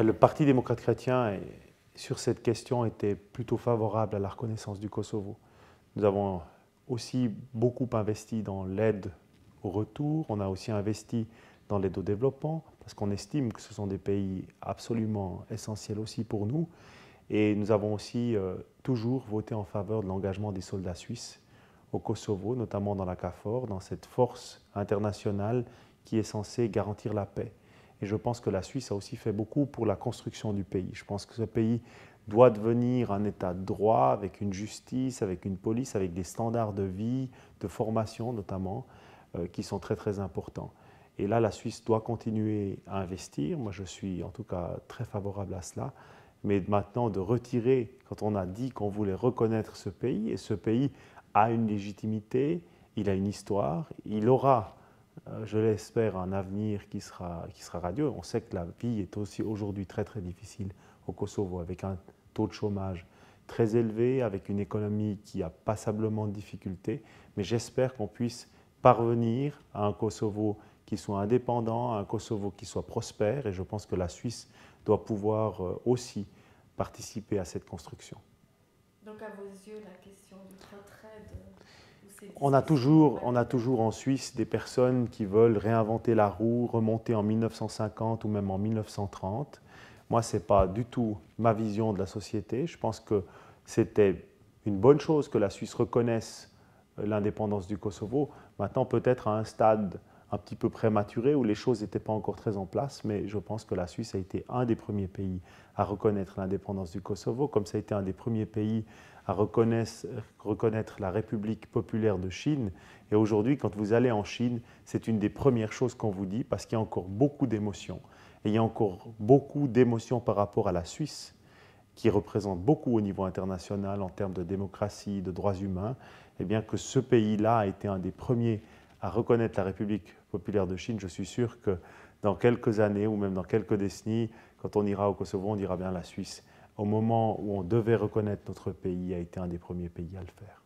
Le Parti démocrate chrétien, sur cette question, était plutôt favorable à la reconnaissance du Kosovo. Nous avons aussi beaucoup investi dans l'aide au retour, on a aussi investi dans l'aide au développement, parce qu'on estime que ce sont des pays absolument essentiels aussi pour nous. Et nous avons aussi toujours voté en faveur de l'engagement des soldats suisses au Kosovo, notamment dans la KFOR, dans cette force internationale qui est censée garantir la paix. Et je pense que la Suisse a aussi fait beaucoup pour la construction du pays. Je pense que ce pays doit devenir un État de droit, avec une justice, avec une police, avec des standards de vie, de formation notamment, qui sont très très importants. Et là, la Suisse doit continuer à investir. Moi, je suis en tout cas très favorable à cela. Mais maintenant, de retirer, quand on a dit qu'on voulait reconnaître ce pays, et ce pays a une légitimité, il a une histoire, il aura, je l'espère, un avenir qui sera radieux. On sait que la vie est aussi aujourd'hui très très difficile au Kosovo, avec un taux de chômage très élevé, avec une économie qui a passablement de difficultés. Mais j'espère qu'on puisse parvenir à un Kosovo qui soit indépendant, à un Kosovo qui soit prospère, et je pense que la Suisse doit pouvoir aussi participer à cette construction. Donc à vos yeux, la question du retrait de ces On a discussions toujours en Suisse des personnes qui veulent réinventer la roue, remonter en 1950 ou même en 1930. Moi, ce n'est pas du tout ma vision de la société. Je pense que c'était une bonne chose que la Suisse reconnaisse l'indépendance du Kosovo. Maintenant, peut-être à un stade un petit peu prématuré où les choses n'étaient pas encore très en place, mais je pense que la Suisse a été un des premiers pays à reconnaître l'indépendance du Kosovo, comme ça a été un des premiers pays à reconnaître la République populaire de Chine. Et aujourd'hui, quand vous allez en Chine, c'est une des premières choses qu'on vous dit parce qu'il y a encore beaucoup d'émotions. Et il y a encore beaucoup d'émotions par rapport à la Suisse, qui représente beaucoup au niveau international en termes de démocratie, de droits humains, et bien que ce pays-là a été un des premiers à reconnaître la République populaire de Chine, je suis sûr que dans quelques années ou même dans quelques décennies, quand on ira au Kosovo, on dira bien la Suisse. Au moment où on devait reconnaître notre pays, a été un des premiers pays à le faire.